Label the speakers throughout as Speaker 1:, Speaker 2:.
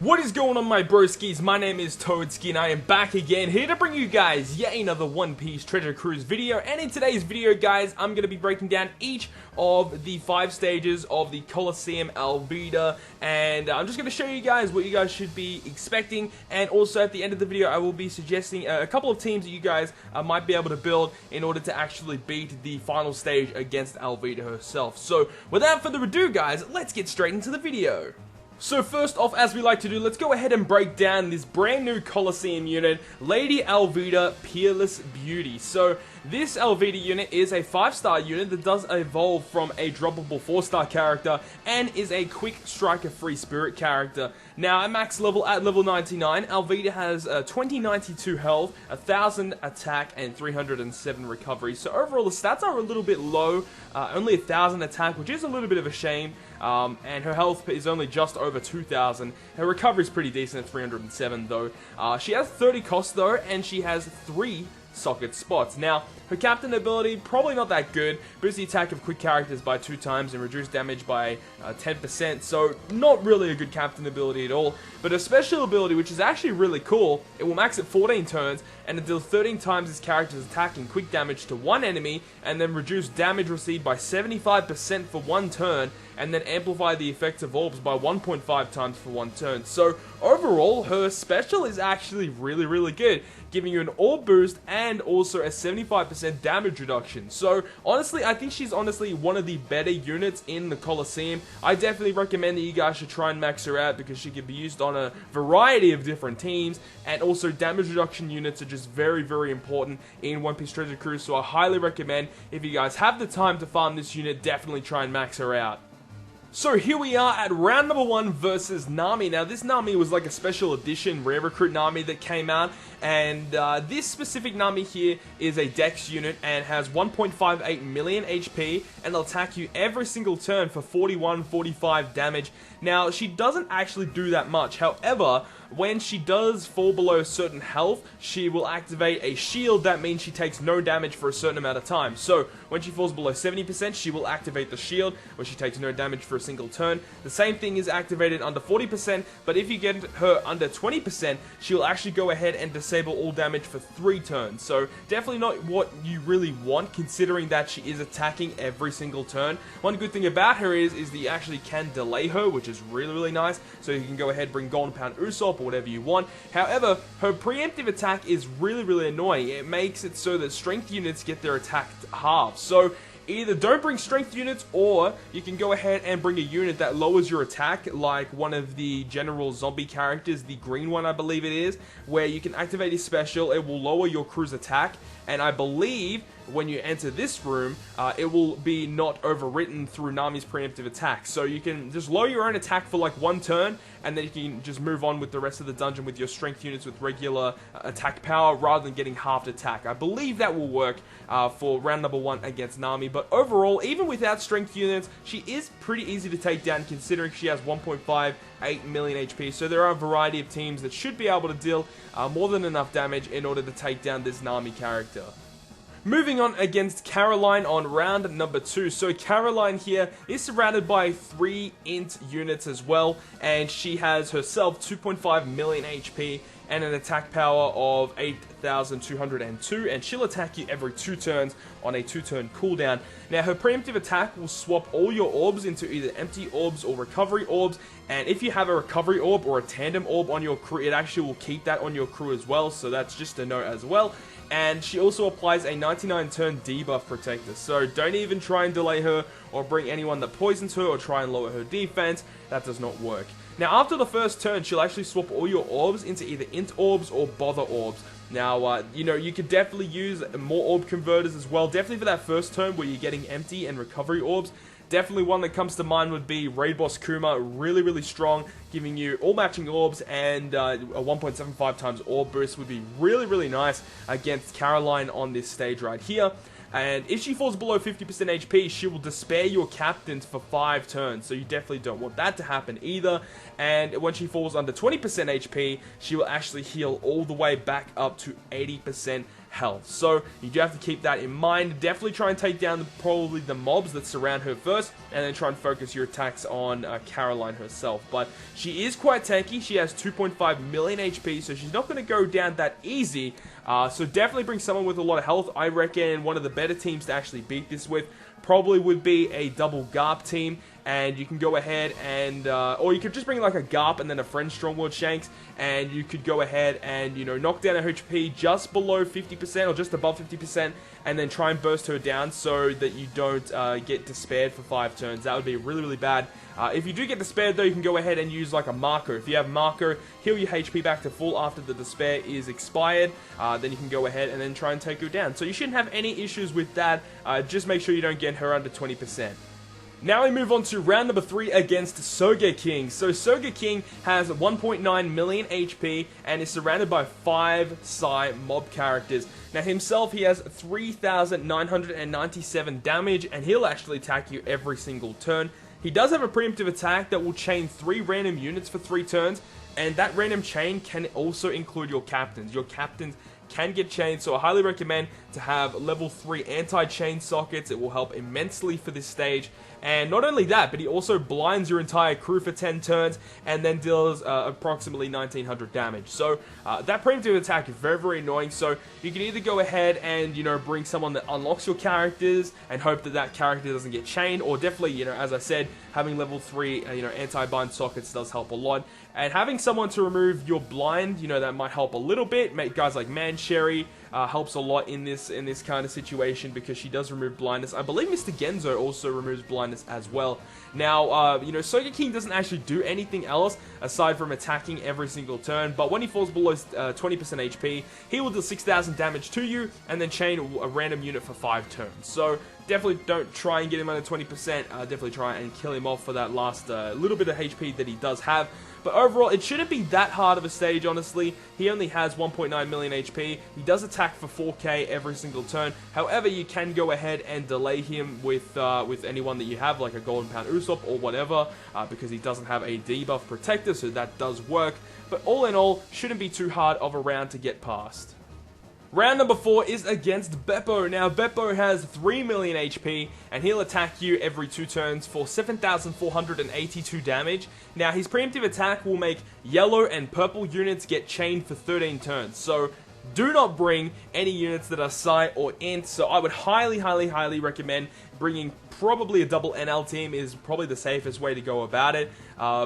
Speaker 1: What is going on, my broskiis? My name is Toadski and I am back again, here to bring you guys yet another One Piece Treasure Cruise video. And in today's video, guys, I'm going to be breaking down each of the 5 stages of the COLISEUM ALVIDA, and I'm just going to show you guys what you guys should be expecting. And also at the end of the video, I will be suggesting a couple of teams that you guys might be able to build in order to actually beat the final stage against ALVIDA herself. So without further ado, guys, let's get straight into the video. So first off, as we like to do, let's go ahead and break down this brand new COLISEUM unit, Lady ALVIDA Peerless Beauty. So this ALVIDA unit is a 5-star unit that does evolve from a droppable 4-star character and is a quick striker free spirit character. Now at max level, at level 99, ALVIDA has 2092 health, 1000 attack and 307 recovery. So overall the stats are a little bit low, only 1000 attack, which is a little bit of a shame. And her health is only just over 2,000. Her recovery is pretty decent at 307 though. She has 30 cost though, and she has 3 socket spots. Now, her captain ability, probably not that good. Boost the attack of quick characters by 2 times and reduce damage by 10%, so not really a good captain ability at all. But her special ability, which is actually really cool, it will max at 14 turns, and it deals 13 times its character's attack and quick damage to one enemy, and then reduce damage received by 75% for 1 turn, and then amplify the effects of orbs by 1.5 times for 1 turn. So overall, her special is actually really good, giving you an orb boost and also a 75% damage reduction. So honestly, I think she's honestly one of the better units in the COLISEUM. I definitely recommend that you guys should try and max her out because she can be used on a variety of different teams, and also damage reduction units are just very important in One Piece Treasure Cruise. So I highly recommend, if you guys have the time to farm this unit, definitely try and max her out. So here we are at round number 1 versus Nami. Now this Nami was like a special edition rare recruit Nami that came out, and this specific Nami here is a dex unit and has 1.58 million HP, and will attack you every single turn for 41-45 damage. Now she doesn't actually do that much, however, when she does fall below a certain health, she will activate a shield. That means she takes no damage for a certain amount of time. So when she falls below 70%, she will activate the shield, where she takes no damage for a single turn. The same thing is activated under 40%, but if you get her under 20%, she will actually go ahead and disable all damage for 3 turns. So definitely not what you really want, considering that she is attacking every single turn. One good thing about her is that you actually can delay her, which is really nice. So you can go ahead and bring Golden Pound Usopp or whatever you want. However, her preemptive attack is really annoying. It makes it so that strength units get their attack halved. So either don't bring strength units, or you can go ahead and bring a unit that lowers your attack, like one of the general zombie characters, the green one I believe it is, where you can activate his special, it will lower your crew's attack, and I believe when you enter this room, it will be not overwritten through Nami's preemptive attack. So you can just lower your own attack for like 1 turn, and then you can just move on with the rest of the dungeon with your strength units with regular attack power, rather than getting halved attack. I believe that will work for round number 1 against Nami. But overall, even without strength units, she is pretty easy to take down, considering she has 1.58 million HP. So there are a variety of teams that should be able to deal more than enough damage in order to take down this Nami character. Moving on against Caroline on round number 2. So Caroline here is surrounded by 3 int units as well, and she has herself 2.5 million HP and an attack power of 8,202, and she'll attack you every 2 turns on a 2-turn cooldown. Now her preemptive attack will swap all your orbs into either empty orbs or recovery orbs, and if you have a recovery orb or a tandem orb on your crew, it actually will keep that on your crew as well, so that's just a note as well. And she also applies a 99-turn debuff protector, so don't even try and delay her or bring anyone that poisons her or try and lower her defense. That does not work. Now after the first turn, she'll actually swap all your orbs into either int orbs or bother orbs. Now, you know, you could definitely use more orb converters as well, definitely for that first turn where you're getting empty and recovery orbs. Definitely one that comes to mind would be Raid Boss Kuma, really strong, giving you all matching orbs, and a 1.75 times orb boost would be really nice against Caroline on this stage right here. And if she falls below 50% HP, she will despair your captains for 5 turns, so you definitely don't want that to happen either. And when she falls under 20% HP, she will actually heal all the way back up to 80% health. So you do have to keep that in mind. Definitely try and take down probably the mobs that surround her first, and then try and focus your attacks on Caroline herself. But she is quite tanky. She has 2.5 million HP, so she's not going to go down that easy. So definitely bring someone with a lot of health. I reckon one of the better teams to actually beat this with probably would be a double Garp team, and you can go ahead and, or you could just bring like a Garp and then a friend Strongword Shanks, and you could go ahead and, you know, knock down her HP just below 50% or just above 50%, and then try and burst her down so that you don't get despaired for 5 turns. That would be really, really bad. If you do get despaired though, you can go ahead and use like a Marco. If you have Marco, heal your HP back to full after the despair is expired, then you can go ahead and then try and take her down. So you shouldn't have any issues with that. Just make sure you don't get her under 20%. Now we move on to round number 3 against Sogeking. So Sogeking has 1.9 million HP and is surrounded by 5 Psy mob characters. Now himself, he has 3,997 damage, and he'll actually attack you every single turn. He does have a preemptive attack that will chain 3 random units for 3 turns, and that random chain can also include your captains. Your captains can get chained, so I highly recommend to have level 3 anti-chain sockets. It will help immensely for this stage. And not only that, but he also blinds your entire crew for 10 turns and then deals approximately 1900 damage. So that preemptive attack is very, very annoying. So you can either go ahead and, you know, bring someone that unlocks your characters and hope that that character doesn't get chained, or definitely, you know, as I said, having level 3, you know, anti-bind sockets does help a lot. And having someone to remove your blind, you know, that might help a little bit. Make guys like Mancherry helps a lot in this kind of situation, because she does remove blindness. I believe Mr. Genzo also removes blindness as well. Now, you know, Sogeking doesn't actually do anything else aside from attacking every single turn, but when he falls below 20% HP, he will deal 6,000 damage to you and then chain a random unit for 5 turns. So definitely don't try and get him under 20%. Definitely try and kill him off for that last little bit of HP that he does have. But overall, it shouldn't be that hard of a stage, honestly. He only has 1.9 million HP. He does attack for 4k every single turn. However, you can go ahead and delay him with anyone that you have, like a Golden Pound Usopp or whatever, because he doesn't have a debuff protector, so that does work. But all in all, shouldn't be too hard of a round to get past. Round number 4 is against Beppo. Now, Beppo has 3 million HP, and he'll attack you every 2 turns for 7,482 damage. Now, his preemptive attack will make yellow and purple units get chained for 13 turns. So, do not bring any units that are Psy or Int. So, I would highly, highly, highly recommend bringing probably a double NL team is probably the safest way to go about it.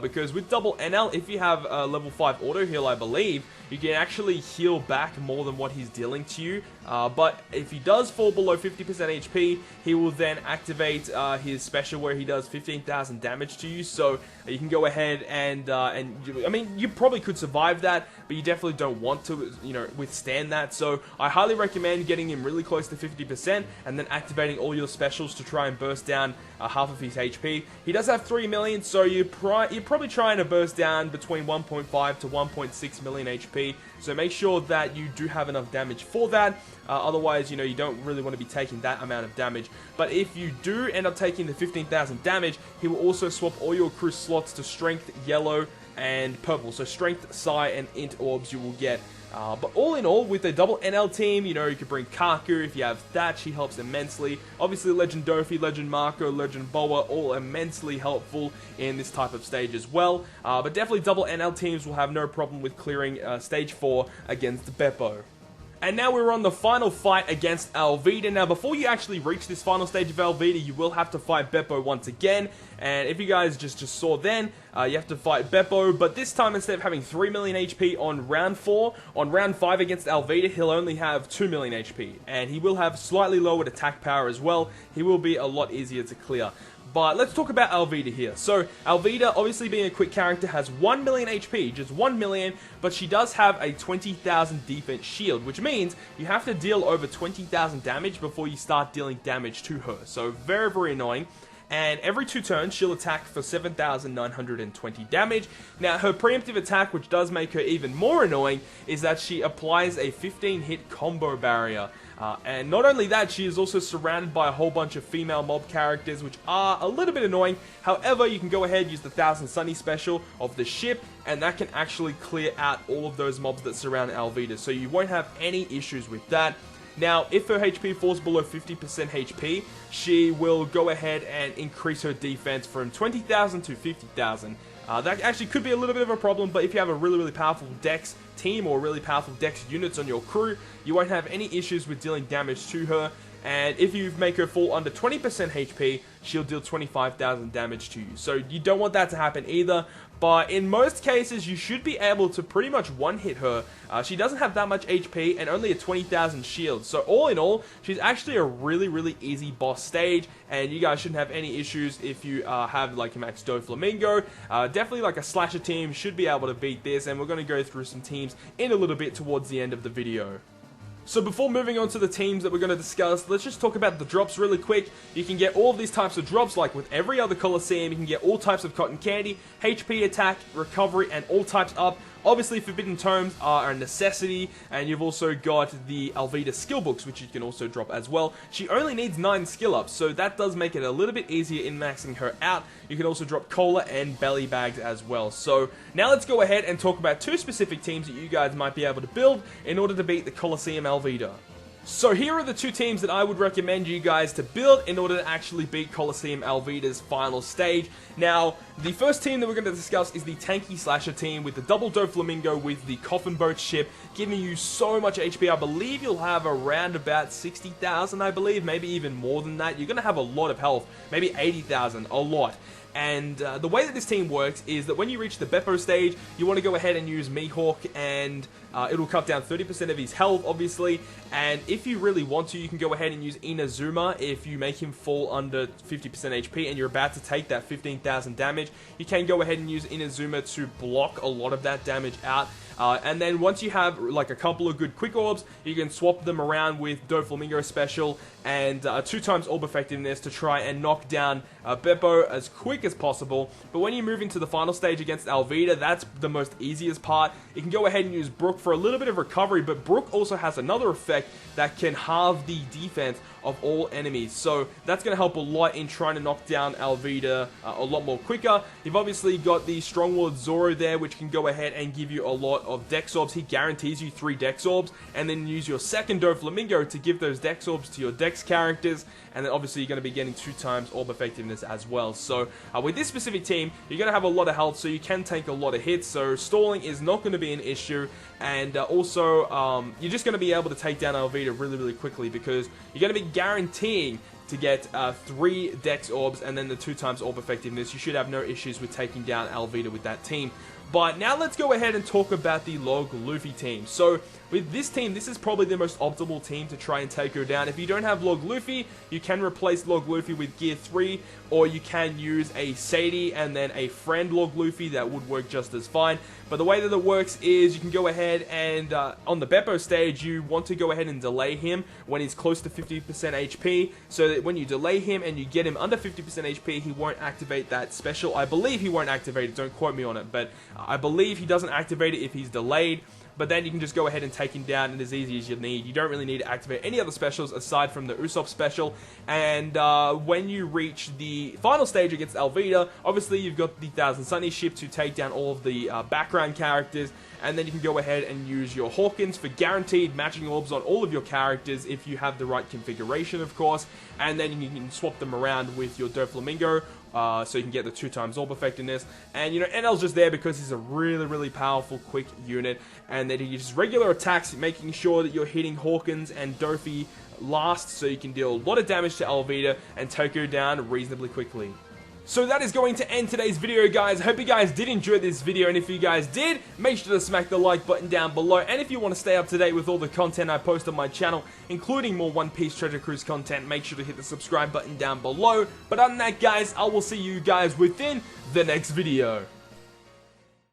Speaker 1: Because with double NL, if you have a level 5 auto heal, I believe, you can actually heal back more than what he's dealing to you. But if he does fall below 50% HP, he will then activate his special where he does 15,000 damage to you. So you can go ahead and I mean, you probably could survive that, but you definitely don't want to, you know, withstand that. So I highly recommend getting him really close to 50% and then activating all your specials to try and burst down half of his HP. He does have 3 million, so you're probably trying to burst down between 1.5 to 1.6 million HP. So make sure that you do have enough damage for that. Otherwise, you know, you don't really want to be taking that amount of damage. But if you do end up taking the 15,000 damage, he will also swap all your crew slots to strength, yellow, and purple. So strength, Psy, and Int orbs you will get. But all in all, with a double NL team, you know, you could bring Kaku. If you have Thatch, he helps immensely. Obviously, Legend Dofi, Legend Marco, Legend Boa, all immensely helpful in this type of stage as well. But definitely double NL teams will have no problem with clearing stage 4 against Beppo. And now we're on the final fight against ALVIDA. Now, before you actually reach this final stage of ALVIDA, you will have to fight Beppo once again. And if you guys just saw then, you have to fight Beppo. But this time, instead of having 3 million HP on round 4, on round 5 against ALVIDA, he'll only have 2 million HP. And he will have slightly lowered attack power as well. He will be a lot easier to clear. But let's talk about ALVIDA here. So, ALVIDA, obviously being a quick character, has 1 million HP, just 1 million, but she does have a 20,000 defense shield, which means you have to deal over 20,000 damage before you start dealing damage to her. So, very, very annoying. And every 2 turns, she'll attack for 7,920 damage. Now, her preemptive attack, which does make her even more annoying, is that she applies a 15-hit combo barrier. And not only that, she is also surrounded by a whole bunch of female mob characters, which are a little bit annoying. However, you can go ahead and use the 1000 Sunny special of the ship, and that can actually clear out all of those mobs that surround ALVIDA. So you won't have any issues with that. Now, if her HP falls below 50% HP, she will go ahead and increase her defense from 20,000 to 50,000. That actually could be a little bit of a problem, but if you have a really powerful dex team or really powerful dex units on your crew, you won't have any issues with dealing damage to her. And if you make her fall under 20% HP, she'll deal 25,000 damage to you. So you don't want that to happen either. But in most cases, you should be able to pretty much one-hit her. She doesn't have that much HP and only a 20,000 shield. So all in all, she's actually a really easy boss stage. And you guys shouldn't have any issues if you have like a Max Doflamingo. Definitely like a slasher team should be able to beat this. And we're going to go through some teams in a little bit towards the end of the video. So before moving on to the teams that we're going to discuss, let's just talk about the drops really quick. You can get all of these types of drops like with every other Coliseum. You can get all types of cotton candy, HP, attack, recovery, and all types up. Obviously, Forbidden Tomes are a necessity, and you've also got the ALVIDA skill books, which you can also drop as well. She only needs 9 skill ups, so that does make it a little bit easier in maxing her out. You can also drop cola and belly bags as well. So now let's go ahead and talk about 2 specific teams that you guys might be able to build in order to beat the Coliseum ALVIDA. So here are the 2 teams that I would recommend you guys to build in order to actually beat Coliseum ALVIDA's final stage. Now, the first team that we're going to discuss is the tanky slasher team with the double Doflamingo with the coffin boat ship, giving you so much HP. I believe you'll have around about 60,000, I believe, maybe even more than that. You're going to have a lot of health, maybe 80,000, a lot. And the way that this team works is that when you reach the Beppo stage, you want to go ahead and use Mihawk, and it'll cut down 30% of his health, obviously. And if you really want to, you can go ahead and use Inazuma if you make him fall under 50% HP and you're about to take that 15,000 damage. You can go ahead and use Inazuma to block a lot of that damage out. And then once you have like a couple of good quick orbs, you can swap them around with Doflamingo special and 2 times orb effectiveness to try and knock down Beppo as quick as possible. But when you move into the final stage against ALVIDA, that's the most easiest part. You can go ahead and use Brook for a little bit of recovery, but Brook also has another effect that can halve the defense of all enemies. So that's going to help a lot in trying to knock down ALVIDA a lot more quicker. You've obviously got the Strongward Zoro there, which can go ahead and give you a lot of Dex Orbs. He guarantees you 3 Dex Orbs, and then use your second Doflamingo to give those Dex Orbs to your Dex characters, and then obviously you're going to be getting 2 times Orb effectiveness as well. So with this specific team, you're going to have a lot of health, so you can take a lot of hits, so stalling is not going to be an issue, and also you're just going to be able to take down ALVIDA really quickly, because you're going to be guaranteeing to get 3 Dex Orbs and then the 2 times Orb effectiveness. You should have no issues with taking down ALVIDA with that team. But now let's go ahead and talk about the Log Luffy team. So with this team, this is probably the most optimal team to try and take her down. If you don't have Log Luffy, you can replace Log Luffy with Gear 3, or you can use a Sadie and then a friend Log Luffy. That would work just as fine. But the way that it works is you can go ahead and on the Beppo stage, you want to go ahead and delay him when he's close to 50% HP, so that when you delay him and you get him under 50% HP, he won't activate that special. I believe he won't activate it, don't quote me on it, but I believe he doesn't activate it if he's delayed. But then you can just go ahead and take him down in as easy as you need. You don't really need to activate any other specials aside from the Usopp special. And when you reach the final stage against ALVIDA, obviously you've got the Thousand Sunny ship to take down all of the background characters. And then you can go ahead and use your Hawkins for guaranteed matching orbs on all of your characters if you have the right configuration, of course. And then you can swap them around with your Doflamingo, so you can get the 2 times orb effectiveness. And you know, NL's just there because he's a really powerful quick unit, and then he uses regular attacks, making sure that you're hitting Hawkins and Dofi last, so you can deal a lot of damage to ALVIDA and take her down reasonably quickly. So that is going to end today's video, guys. I hope you guys did enjoy this video, and if you guys did, make sure to smack the like button down below. And if you want to stay up to date with all the content I post on my channel, including more One Piece Treasure Cruise content, make sure to hit the subscribe button down below. But other than that, guys, I will see you guys within the next video.